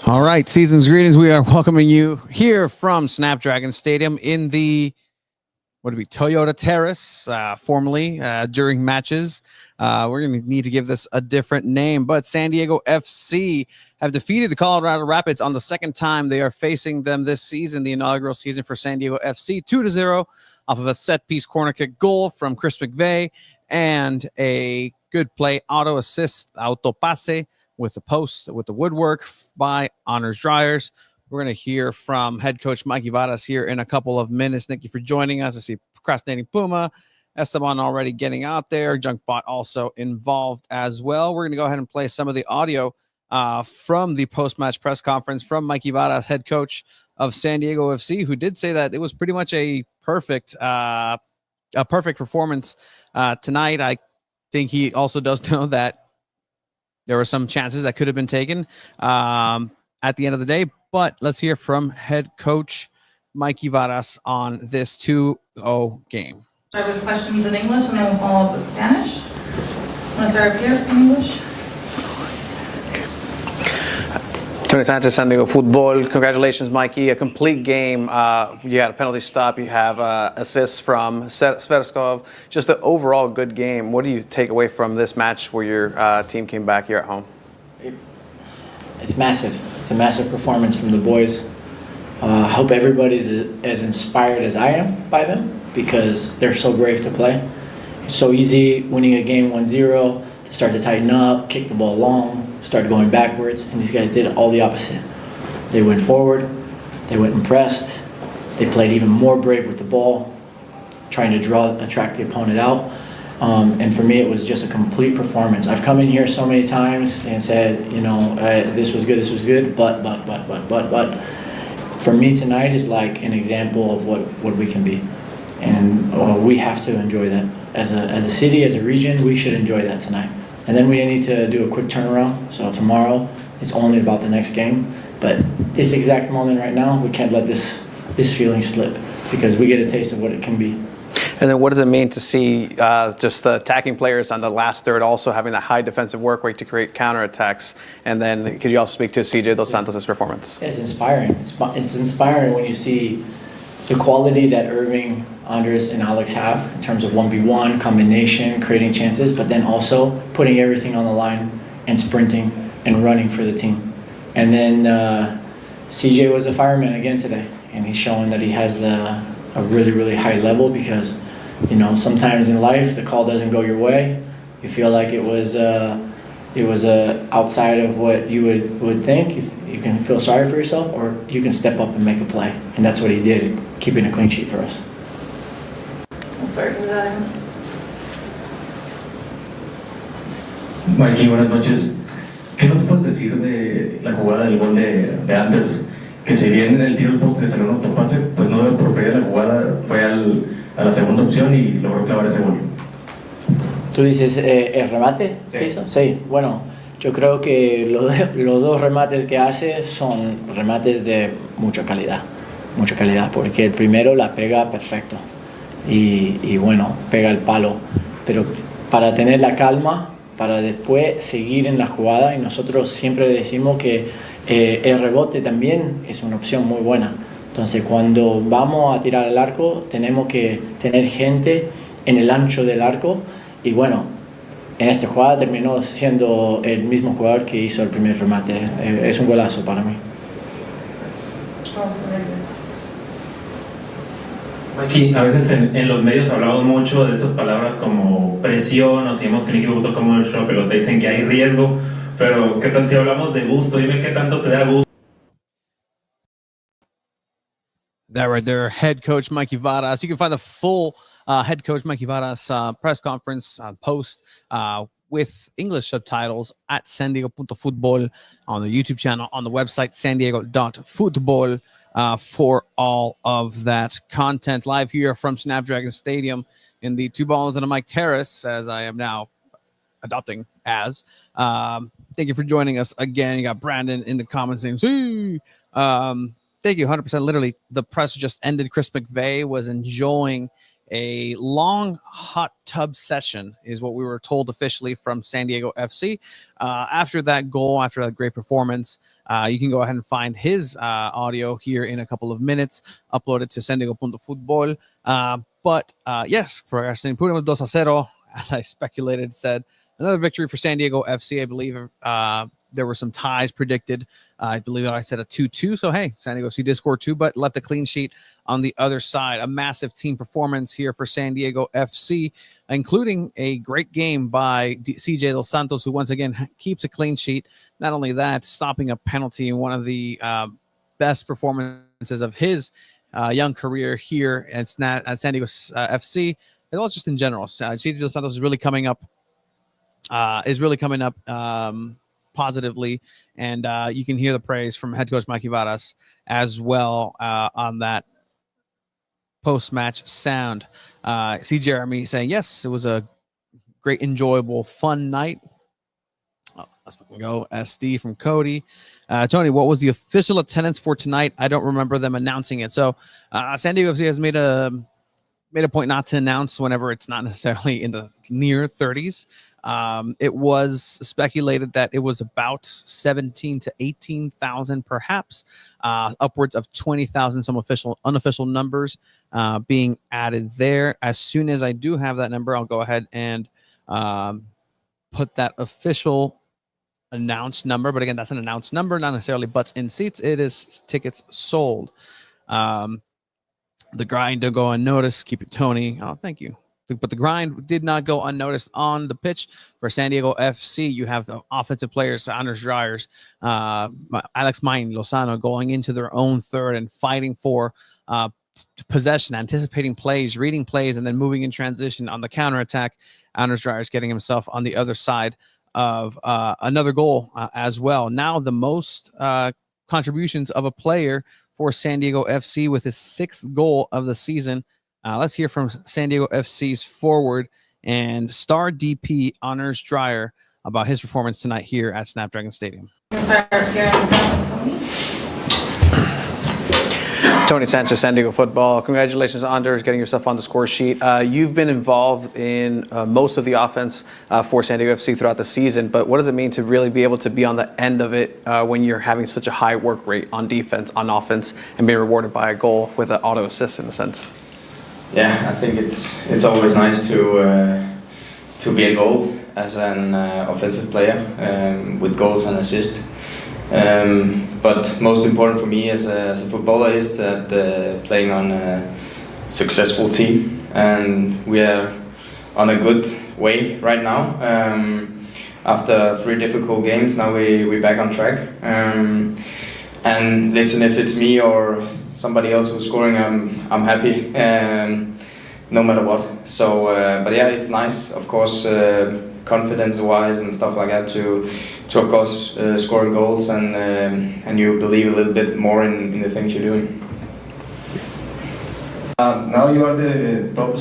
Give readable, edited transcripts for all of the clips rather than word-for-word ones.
All right, season's greetings. We are welcoming you here from Snapdragon Stadium in the Toyota Terrace, formerly during matches. We're going to need to give this a different name, but San Diego FC have defeated the Colorado Rapids on the second time they are facing them this season, the inaugural season for San Diego FC, 2-0 off of a set-piece corner kick goal from Chris McVeigh and a good play auto assist, auto passe, with the post, with the woodwork by Honors Dryers. We're going to hear from head coach Mikey Varas here in a couple of minutes. Thank you for joining us. I see Procrastinating Puma, Esteban already getting out there, Junkbot also involved as well. We're going to go ahead and play some of the audio from the post-match press conference from Mikey Varas, head coach of San Diego FC, who did say that it was pretty much a perfect performance tonight. I think he also does know that there were some chances that could have been taken at the end of the day, but let's hear from head coach Mikey Varas on this 2-0 game. Start with questions in English and then we'll follow up with Spanish. Want to start up here in English? Tony Sanchez, San Diego Football. Congratulations, Mikey. A complete game. You had a penalty stop. You have assists from Sverskov. Just an overall good game. What do you take away from this match where your team came back here at home? It's massive. It's a massive performance from the boys. I hope everybody's as inspired as I am by them because they're so brave to play. It's so easy winning a game 1-0 to start to tighten up, kick the ball long, start going backwards, and these guys did all the opposite. They went forward, they went and pressed, they played even more brave with the ball, trying to attract the opponent out. And for me, it was just a complete performance. I've come in here so many times and said, you know, this was good, but. For me, tonight is like an example of what we can be. And we have to enjoy that. As a city, as a region, we should enjoy that tonight. And then we need to do a quick turnaround. So tomorrow, it's only about the next game. But this exact moment right now, we can't let this feeling slip because we get a taste of what it can be. And then what does it mean to see just the attacking players on the last third also having that high defensive work rate to create counterattacks? And then could you also speak to CJ Dos Santos' performance? It's inspiring. It's inspiring when you see the quality that Irving, Andres, and Alex have in terms of 1v1, combination, creating chances, but then also putting everything on the line and sprinting and running for the team. And then CJ was a fireman again today, and he's showing that he has a really, really high level because, you know, sometimes in life the call doesn't go your way. You feel like it was outside of what you would think. You can feel sorry for yourself, or you can step up and make a play, and that's what he did, keeping a clean sheet for us. We'll start with that. Mikey, buenas noches. ¿Qué nos puedes decir de la jugada del gol de Anders? Que si bien en el tiro del poste le salió un autopase, pues no debe propiedad de la jugada, fue a la segunda opción y logró clavar ese gol. ¿Tú dices el remate? Sí. ¿Hizo? Sí, bueno, yo creo que los dos remates que hace son remates de mucha calidad, porque el primero la pega perfecto y bueno, pega el palo, pero para tener la calma, para después seguir en la jugada, y nosotros siempre decimos que el rebote también es una opción muy buena. Entonces cuando vamos a tirar al arco tenemos que tener gente en el ancho del arco, y bueno, en esta jugada terminó siendo el mismo jugador que hizo el primer remate. Es un golazo para mí. Aquí a veces en los medios hablamos mucho de estas palabras como presión o si vemos que un equipo toma mucho la pelota dicen que hay riesgo, pero ¿qué tal si hablamos de gusto? Dime qué tanto te da gusto. That right there, head coach Mikey Varas. You can find the full head coach Mikey Varas press conference post with English subtitles at sandiego.futbol on the YouTube channel, on the website sandiego.futbol for all of that content. Live here from Snapdragon Stadium in the Two Balls and a Mic Terrace, as I am now adopting as. Thank you for joining us again. You got Brandon in the comments saying, "See." Thank you, 100%. Literally, the press just ended. Chris McVeigh was enjoying a long hot tub session, is what we were told officially from San Diego FC. After that goal, after that great performance, you can go ahead and find his audio here in a couple of minutes, upload it to sandiego.futbol. But yes, progressing, put him 2-0, as I speculated, said another victory for San Diego FC. I believe there were some ties predicted. I believe I said a 2-2. So, hey, San Diego FC did score 2, but left a clean sheet on the other side. A massive team performance here for San Diego FC, including a great game by CJ Dos Santos, who once again keeps a clean sheet. Not only that, stopping a penalty in one of the best performances of his young career here at San Diego FC, and also just in general. CJ Dos Santos is really coming up. Positively, and you can hear the praise from head coach Mikey Varas as well on that post-match sound. See Jeremy saying, yes, it was a great, enjoyable, fun night. Let's fucking go. SD from Cody. Tony, what was the official attendance for tonight? I don't remember them announcing it. So San Diego FC has made a point not to announce whenever it's not necessarily in the near 30s. It was speculated that it was about 17 to 18,000, perhaps upwards of 20,000, some unofficial numbers being added there. As soon as I do have that number, I'll go ahead and put that official announced number. But again, that's an announced number, not necessarily butts in seats. It is tickets sold. The grind don't go unnoticed. Keep it, Tony. Oh, thank you. But the grind did not go unnoticed on the pitch for San Diego FC. You have the offensive players, Anders Dryers, Alex Main, Lozano going into their own third and fighting for possession, anticipating plays, reading plays, and then moving in transition on the counterattack. Anders Dryers getting himself on the other side of another goal as well. Now the most contributions of a player for San Diego FC with his 6th goal of the season. Let's hear from San Diego FC's forward and star DP Anders Dreyer about his performance tonight here at Snapdragon Stadium. Tony Sanchez, San Diego Football. Congratulations, Anders, getting yourself on the score sheet. You've been involved in most of the offense for San Diego FC throughout the season, but what does it mean to really be able to be on the end of it when you're having such a high work rate on defense, on offense, and being rewarded by a goal with an auto assist in a sense? Yeah, I think it's always nice to be involved as an offensive player with goals and assists. But most important for me as a footballer is that playing on a successful team, and we are on a good way right now. After 3 difficult games, now we're back on track. And listen, if it's me or somebody else who's scoring, I'm happy, no matter what. So, but yeah, it's nice, of course, confidence-wise and stuff like that, to of course scoring goals and you believe a little bit more in the things you're doing. Now you are the top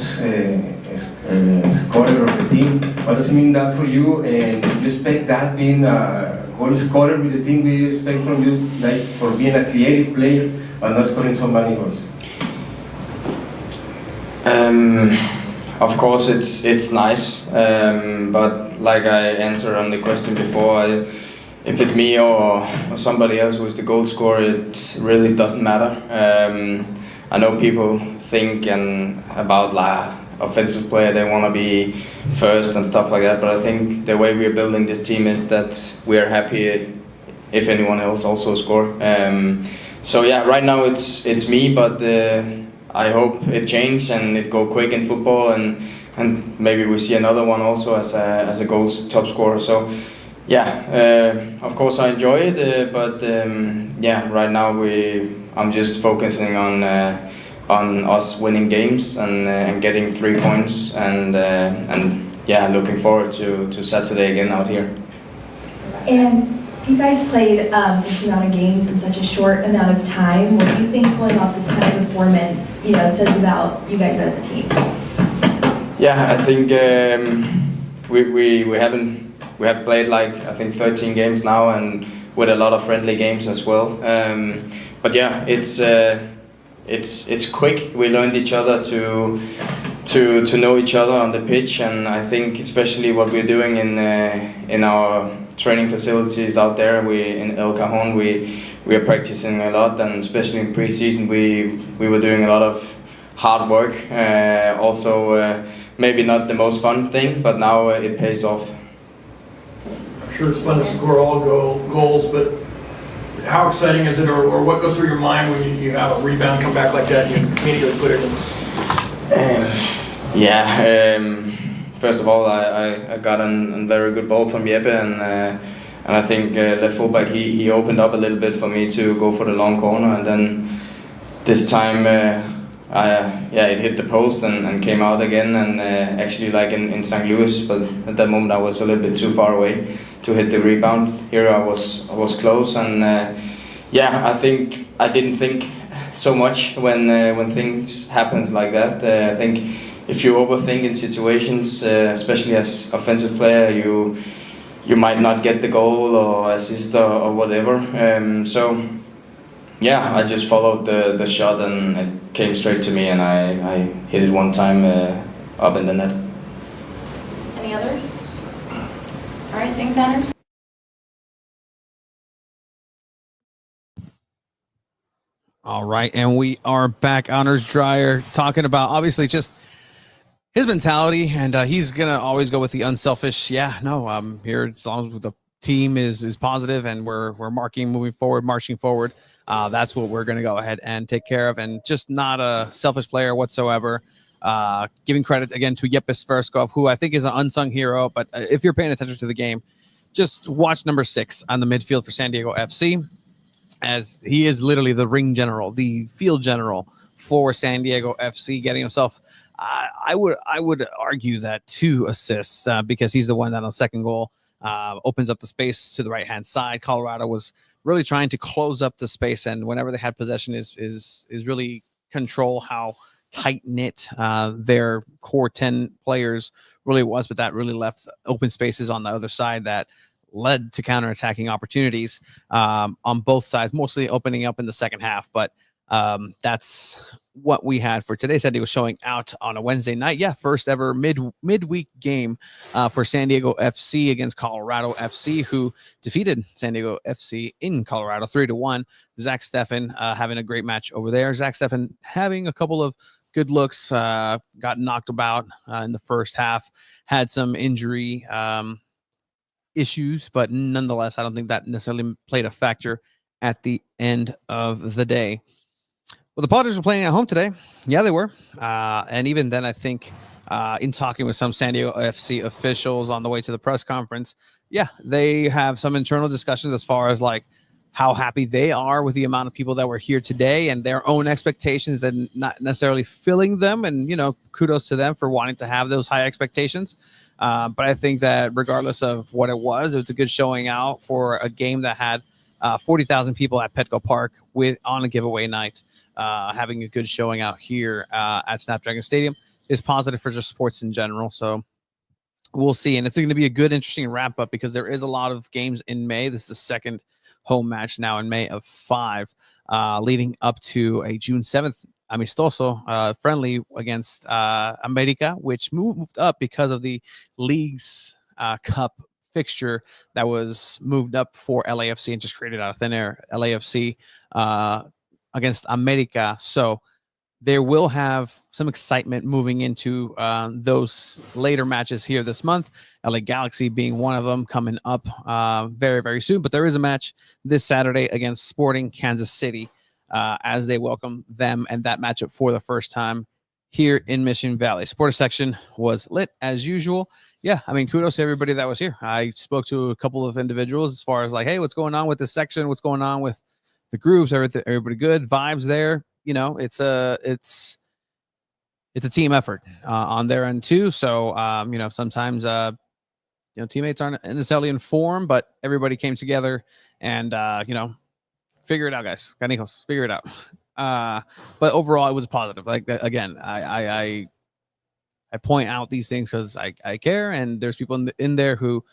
scorer of the team. What does it mean that for you? And do you expect that being a goal scorer with the team? We expect from you, like, for being a creative player and not scoring so many goals. Of course, it's nice, but like I answered on the question before, if it's me or somebody else who is the goal scorer, it really doesn't matter. I know people think about offensive player, they want to be first and stuff like that, but I think the way we are building this team is that we are happy if anyone else also score. So yeah, right now it's me, but I hope it changes and it go quick in football, and maybe we see another one also as a goals top scorer. So yeah, of course I enjoy it, but yeah, right now I'm just focusing on us winning games and getting 3 points, and yeah, looking forward to Saturday again out here. And you guys played such an amount of games in such a short amount of time. What do you think pulling off this kind of performance, says about you guys as a team? Yeah, I think we have played like I think 13 games now, and with a lot of friendly games as well. But yeah, it's quick. We learned each other to know each other on the pitch, and I think especially what we're doing in our training facilities out there, in El Cajon, we are practicing a lot, and especially in pre-season we were doing a lot of hard work. Also, maybe not the most fun thing, but now it pays off. I'm sure it's fun to score all goals, but how exciting is it, or what goes through your mind when you have a rebound come back like that and you immediately put it in? First of all, I got a very good ball from Jeppe, and I think left fullback he opened up a little bit for me to go for the long corner, and then this time it hit the post and came out again, and actually like in St. Louis, but at that moment I was a little bit too far away to hit the rebound. Here I was close, and I think I didn't think so much when things happens like that. I think if you overthink in situations, especially as offensive player, you might not get the goal or assist or whatever. So yeah, I just followed the shot, and it came straight to me, and I hit it one time up in the net. Any others? All right, thanks, Anders. All right, and we are back. Anders Dreyer talking about obviously just his mentality, and he's gonna always go with the unselfish. Yeah, no, here as long as the team is positive and we're marching forward. That's what we're gonna go ahead and take care of, and just not a selfish player whatsoever. Giving credit again to Jeppe Sverskov, who I think is an unsung hero. But if you're paying attention to the game, just watch number 6 on the midfield for San Diego FC, as he is literally the ring general, the field general for San Diego FC, getting himself. I would argue that 2 assists because he's the one that on the second goal opens up the space to the right hand side. Colorado was really trying to close up the space, and whenever they had possession, is really control how tight knit their core 10 players really was. But that really left open spaces on the other side that led to counterattacking opportunities on both sides, mostly opening up in the second half. But that's what we had for today. San Diego showing out on a Wednesday night. Yeah, first ever midweek game for San Diego FC against Colorado FC, who defeated San Diego FC in Colorado 3-1. Zach Steffen having a great match over there. Zach Steffen having a couple of good looks, got knocked about in the first half, had some injury issues, but nonetheless, I don't think that necessarily played a factor at the end of the day. Well, the Padres were playing at home today. Yeah, they were. And even then, I think in talking with some San Diego FC officials on the way to the press conference, yeah, they have some internal discussions as far as like how happy they are with the amount of people that were here today and their own expectations and not necessarily filling them. And, kudos to them for wanting to have those high expectations. But I think that regardless of what it was a good showing out for a game that had 40,000 people at Petco Park on a giveaway night. Having a good showing out here at Snapdragon Stadium is positive for just sports in general. So we'll see. And it's going to be a good, interesting wrap up because there is a lot of games in May. This is the second home match now in May of 5, leading up to a June 7th amistoso friendly against America, which moved up because of the League's Cup fixture that was moved up for LAFC and just created out of thin air. LAFC against America. So there will have some excitement moving into those later matches here this month. LA Galaxy being one of them coming up very, very soon. But there is a match this Saturday against Sporting Kansas City as they welcome them and that matchup for the first time here in Mission Valley. Supporter section was lit as usual. Yeah, I mean, kudos to everybody that was here. I spoke to a couple of individuals as far as like, hey, what's going on with this section? What's going on with the groups? Everything, everybody good? Vibes there. You know, it's a team effort on their end too. So, you know, sometimes, you know, teammates aren't necessarily in form, but everybody came together and, you know, figure it out, guys. Canijos, figure it out. But overall, it was positive. Like, again, I point out these things because I care, and there's people in there who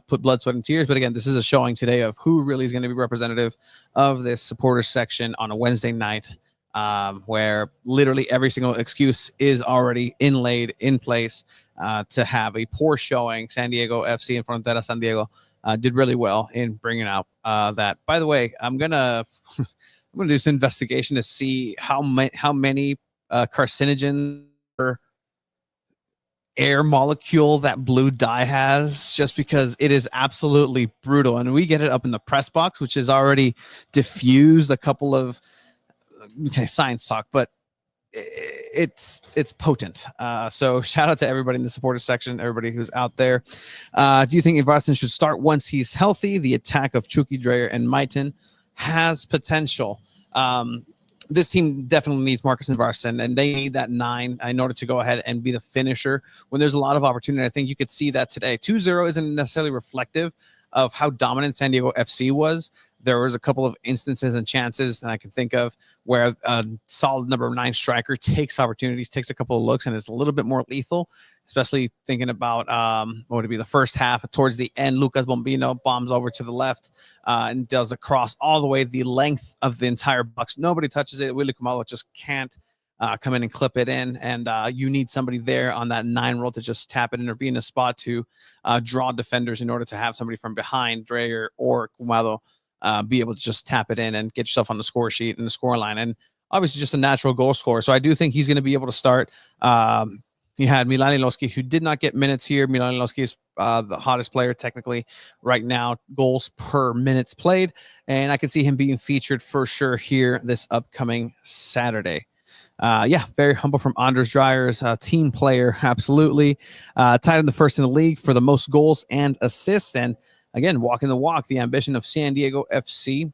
put blood, sweat, and tears. But again, this is a showing today of who really is going to be representative of this supporter section on a Wednesday night, where literally every single excuse is already inlaid in place to have a poor showing. San Diego FC and Frontera San Diego did really well in bringing out that. By the way, I'm gonna do some investigation to see how many carcinogen air molecule that blue dye has, just because it is absolutely brutal. And we get it up in the press box, which is already diffused a couple of science talk, but it's potent. So shout out to everybody in the supporter section, everybody who's out there. Do you think Ivarson should start once he's healthy? The attack of Chucky, Dreyer, and Maitin has potential. This team definitely needs Marcus Ivarson, and they need that 9 in order to go ahead and be the finisher when there's a lot of opportunity. I think you could see that today. 2-0 isn't necessarily reflective of how dominant San Diego FC was. There was a couple of instances and chances that I can think of where a solid number 9 striker takes opportunities, takes a couple of looks, and is a little bit more lethal, especially thinking about what would be the first half. Towards the end, Lucas Bombino bombs over to the left and does a cross all the way the length of the entire box. Nobody touches it. Willy Kumalo just can't come in and clip it in, and you need somebody there on that 9 role to just tap it in or be in a spot to draw defenders in order to have somebody from behind, Dreyer or Kumalo, be able to just tap it in and get yourself on the score sheet and the score line. And obviously just a natural goal scorer. So I do think he's going to be able to start. You had Milan Iloski, who did not get minutes here. Milan Iloski is the hottest player technically right now, goals per minutes played. And I can see him being featured for sure here this upcoming Saturday. Yeah, very humble from Anders Dryers, team player, absolutely. Tied in the first in the league for the most goals and assists. And again, walking the walk, the ambition of San Diego FC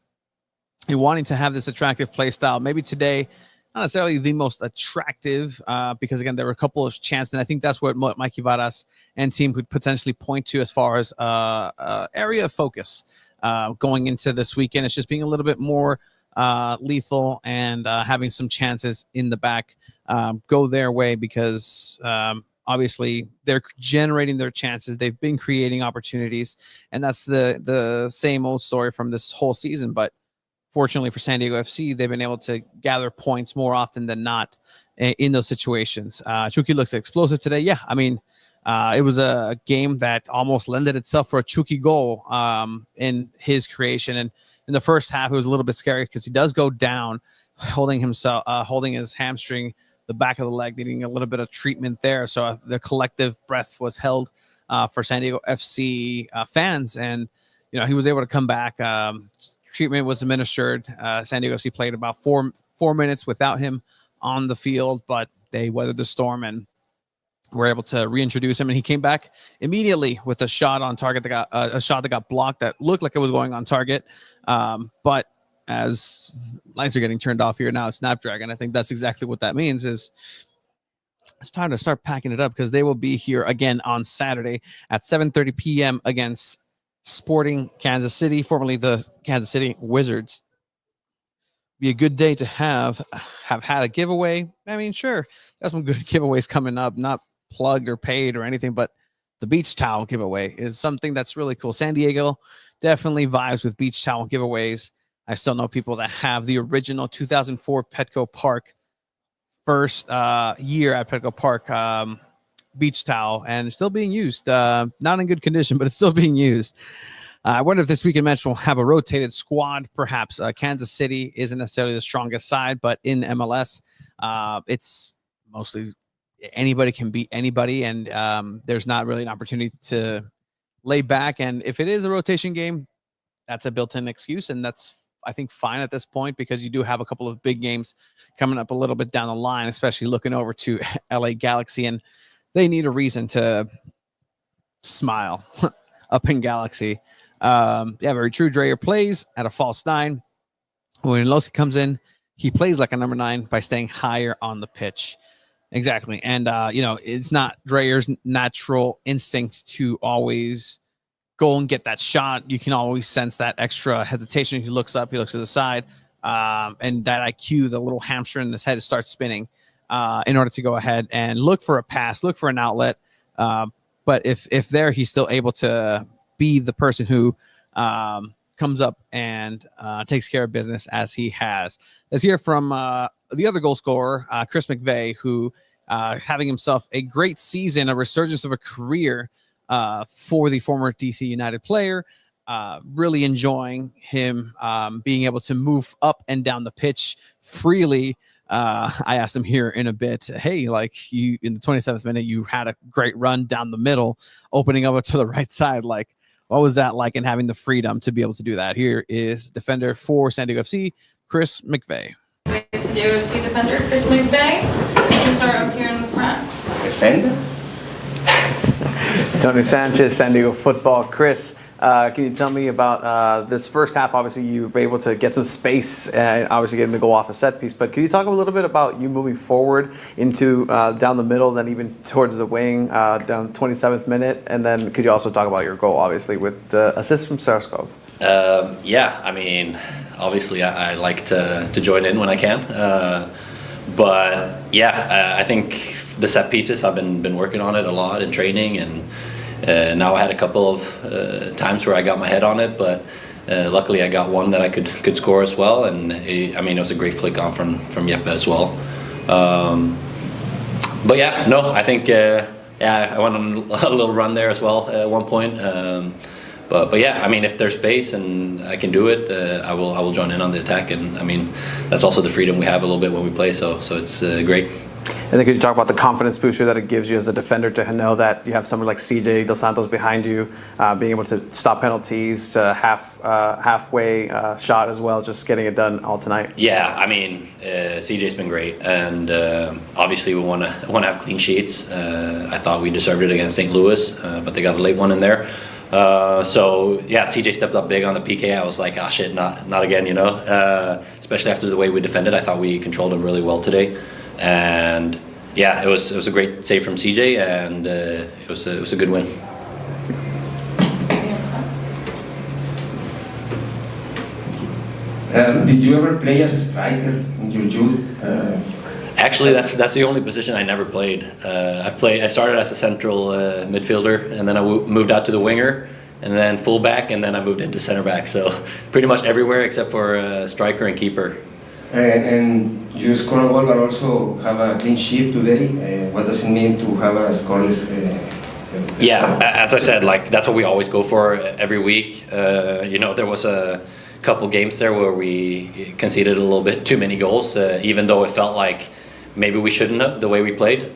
and wanting to have this attractive play style. Maybe today, not necessarily the most attractive, because again, there were a couple of chances, and I think that's what Mikey Varas and team could potentially point to as far as area of focus going into this weekend. It's just being a little bit more lethal and having some chances in the back go their way, because obviously they're generating their chances. They've been creating opportunities, and that's the same old story from this whole season. But fortunately for San Diego FC, they've been able to gather points more often than not in those situations. Chucky looks explosive today. Yeah, I mean, it was a game that almost lended itself for a Chucky goal in his creation. And in the first half, it was a little bit scary because he does go down, holding his hamstring, the back of the leg, needing a little bit of treatment there. So the collective breath was held for San Diego FC fans, and he was able to come back. Treatment was administered. San Diego FC played about four minutes without him on the field, but they weathered the storm and were able to reintroduce him. And he came back immediately with a shot on target that got a shot that got blocked that looked like it was going on target, but as lights are getting turned off here now at Snapdragon, I think that's exactly what that means. Is it's time to start packing it up, because they will be here again on Saturday at 7:30 p.m. against Sporting Kansas City, formerly the Kansas City Wizards. Be a good day to have had a giveaway. I mean, sure, there's some good giveaways coming up, not plugged or paid or anything, but the beach towel giveaway is something that's really cool. San Diego definitely vibes with beach towel giveaways. I still know people that have the original 2004 Petco Park first year at Petco Park beach towel, and it's still being used. Not in good condition, but it's still being used. I wonder if this weekend match will have a rotated squad, perhaps. Kansas City isn't necessarily the strongest side, but in MLS, it's mostly anybody can beat anybody, and there's not really an opportunity to lay back. And if it is a rotation game, that's a built-in excuse, and that's I think, fine at this point because you do have a couple of big games coming up a little bit down the line, especially looking over to LA Galaxy, and they need a reason to smile up in Galaxy. Yeah, very true. Dreyer plays at a false 9. When Losi comes in, he plays like a number 9 by staying higher on the pitch. Exactly. And, it's not Dreyer's natural instinct to always go and get that shot. You can always sense that extra hesitation. He looks up, he looks to the side, and that IQ, the little hamster in his head, starts spinning in order to go ahead and look for a pass, look for an outlet. But if there, he's still able to be the person who comes up and takes care of business as he has. Let's hear from the other goal scorer, Chris McVeigh, who having himself a great season, a resurgence of a career for the former DC United player. Really enjoying him being able to move up and down the pitch freely. I asked him here in a bit, hey, like you in the 27th minute, you had a great run down the middle, opening up to the right side. Like, what was that like, and having the freedom to be able to do that? Here is defender for San Diego FC, Chris McVeigh. San Diego FC defender Chris McVeigh. You can start up here in the front. Defender? Tony Sanchez, San Diego Football. Chris, can you tell me about this first half? Obviously, you were able to get some space and obviously getting the goal off a set piece. But can you talk a little bit about you moving forward into down the middle, then even towards the wing down 27th minute? And then could you also talk about your goal, obviously, with the assist from Serskov? Yeah, I mean, obviously, I like to join in when I can. But yeah, I think the set pieces, I've been working on it a lot in training, and now I had a couple of times where I got my head on it, but luckily I got one that I could score as well, and it was a great flick on from Jeppe as well. But yeah, no, I think I went on a little run there as well at one point. But yeah, I mean, if there's space and I can do it, I will join in on the attack, and I mean, that's also the freedom we have a little bit when we play. So it's great. And then could you talk about the confidence booster that it gives you as a defender to know that you have someone like CJ Dos Santos behind you, being able to stop penalties, halfway shot as well, just getting it done all tonight? Yeah, I mean, CJ's been great, and obviously we want to have clean sheets. I thought we deserved it against St. Louis, but they got a late one in there. So yeah, CJ stepped up big on the PK. I was like, oh shit, not again, especially after the way we defended. I thought we controlled him really well today. And yeah, it was a great save from CJ, and it was a good win. Did you ever play as a striker in your youth? Actually, that's the only position I never played. I started as a central midfielder, and then I moved out to the winger, and then fullback, and then I moved into center back. So pretty much everywhere except for striker and keeper. And you score a goal, but also have a clean sheet today. What does it mean to have a scoreless? Yeah, as I said, like that's what we always go for every week. There was a couple games there where we conceded a little bit too many goals, even though it felt like maybe we shouldn't have the way we played.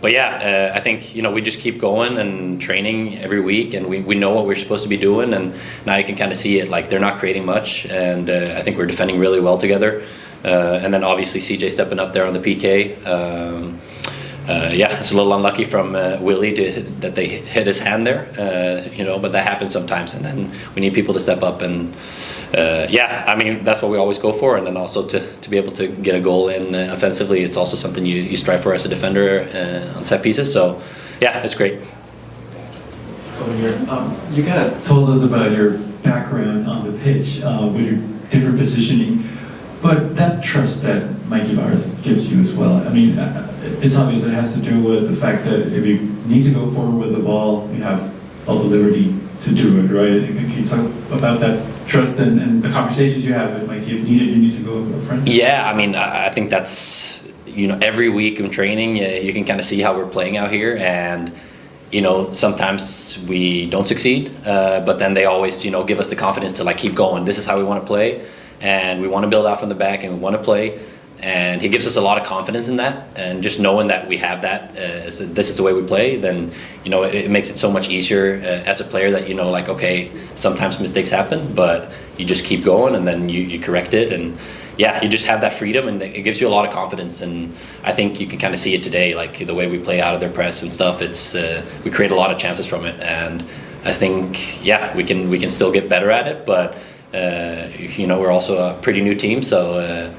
But yeah, I think we just keep going and training every week, and we know what we're supposed to be doing, and now you can kind of see it. Like they're not creating much, and I think we're defending really well together. And then obviously CJ stepping up there on the PK. It's a little unlucky from Willie that they hit his hand there, but that happens sometimes, and then we need people to step up and. I mean, that's what we always go for, and then also to be able to get a goal in offensively, it's also something you strive for as a defender on set pieces. So, yeah, it's great. Over here, you kind of told us about your background on the pitch with your different positioning, but that trust that Mikey Barnes gives you as well. I mean, it's obvious it has to do with the fact that if you need to go forward with the ball, you have all the liberty to do it, right? Can you talk about that trust and the conversations you have with Mikey? If needed, you need to go up front? Yeah, I mean, I think that's, every week in training, you can kind of see how we're playing out here, and, sometimes we don't succeed, but then they always, give us the confidence to keep going. This is how we want to play, and we want to build out from the back, and we want to play. And he gives us a lot of confidence in that, and just knowing that we have that, this is the way we play, then it makes it so much easier as a player that okay, sometimes mistakes happen, but you just keep going, and then you correct it, and yeah, you just have that freedom, and it gives you a lot of confidence. And I think you can kind of see it today, like the way we play out of their press and stuff. It's we create a lot of chances from it, and I think we can still get better at it, but we're also a pretty new team, so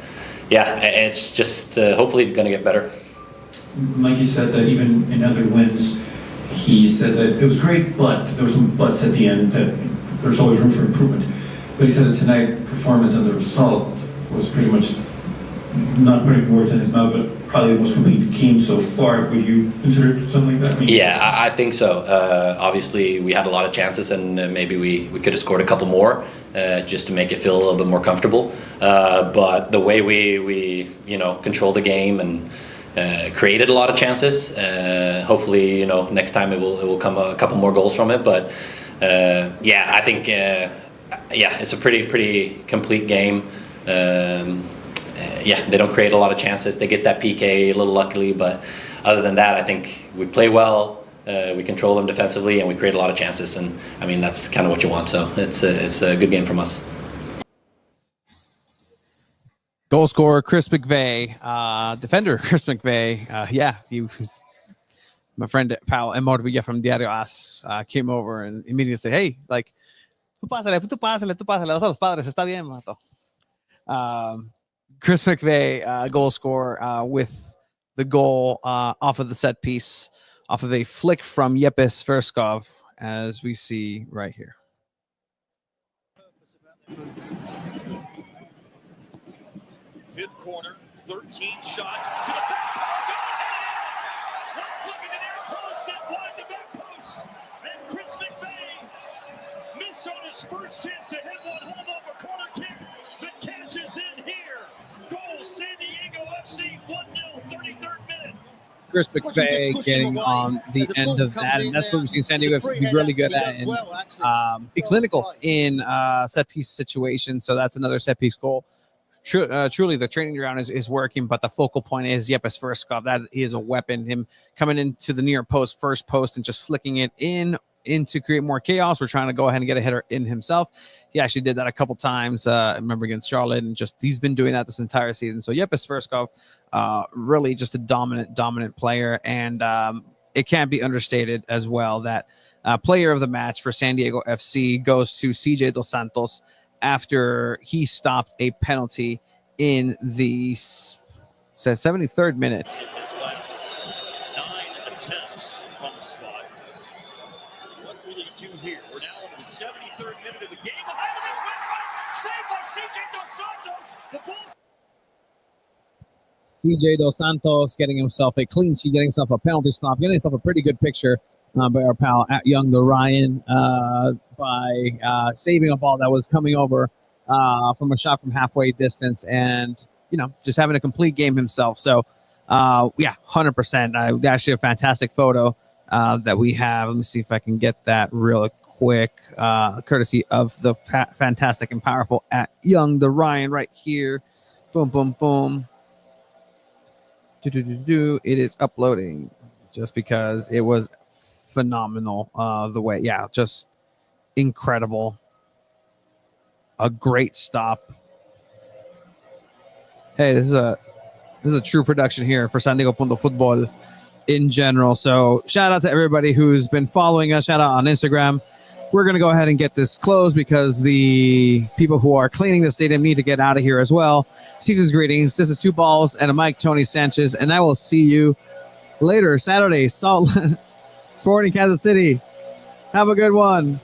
it's just hopefully going to get better. Mikey said that even in other wins, he said that it was great, but there were some buts at the end, that there's always room for improvement. But he said that tonight performance and the result was pretty much, not putting words in his mouth, but probably the most complete game so far. Would you consider something like that? Yeah, I think so. Obviously, we had a lot of chances, and maybe we could have scored a couple more just to make it feel a little bit more comfortable. But the way we control the game and created a lot of chances. Hopefully, next time it will come a couple more goals from it. But I think it's a pretty complete game. They don't create a lot of chances. They get that PK a little luckily, but other than that, I think we play well. We control them defensively, and we create a lot of chances. And I mean, that's kind of what you want. So it's a good game from us. Goal scorer Chris McVeigh, defender Chris McVeigh. He was my friend pal Emor Villa from Diario AS came over and immediately said, "Hey, like, tú pásale, vas a los Padres, está bien, mato." Chris McVeigh, goal scorer, with the goal off of the set piece, off of a flick from Yepes Verskov, as we see right here. Fifth corner, 13 shots to the back post. One flick in the near post, and one to the back post. And Chris McVeigh missed on his first chance to hit one home off a corner kick that cashes in here. Goal, San Diego FC, 1-0, 33rd minute. Chris McVeigh getting on the end of that, and that's what we've seen San Diego be really good at, and be clinical in set piece situations. So that's another set piece goal. Truly, the training ground is working, but the focal point is Yepes Verskov. That is a weapon. Him coming into the near post, first post, and just flicking it in to create more chaos. We're trying to go ahead and get a header in himself. He actually did that a couple times. I remember against Charlotte, and he's been doing that this entire season. So Yepes Verskov, really just a dominant player, and it can't be understated as well that player of the match for San Diego FC goes to CJ Dos Santos after he stopped a penalty in the 73rd minute. 9 attempts from the spot. What will he do here? We're now in the 73rd minute of the game. Saved by CJ Dos Santos. The ball. CJ Dos Santos getting himself a clean sheet, getting himself a penalty stop, getting himself a pretty good picture by our pal at Young the Ryan by saving a ball that was coming over from a shot from halfway distance, and just having a complete game himself. So 100%. Actually a fantastic photo that we have. Let me see if I can get that real quick, courtesy of the fantastic and powerful at Young the Ryan right here. Boom, boom, boom. It is uploading just because it was phenomenal. The way, just incredible. A great stop. Hey, this is a true production here for San Diego Punto Football in general. So shout out to everybody who's been following us. Shout out on Instagram. We're going to go ahead and get this closed because the people who are cleaning the stadium need to get out of here as well. Season's greetings. This is Two Balls and a mic, Tony Sanchez, and I will see you later Saturday, Sporting Kansas City. Have a good one.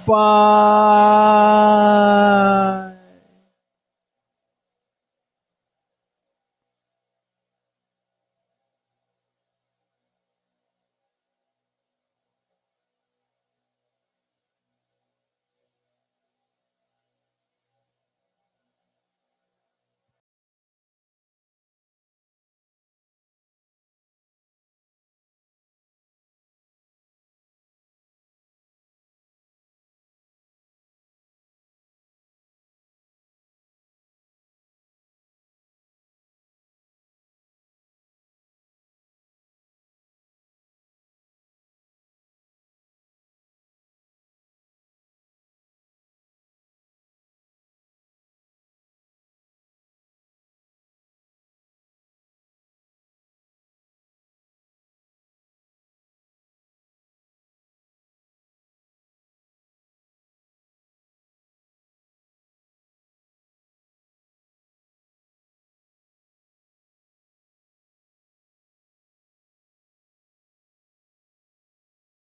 Bye.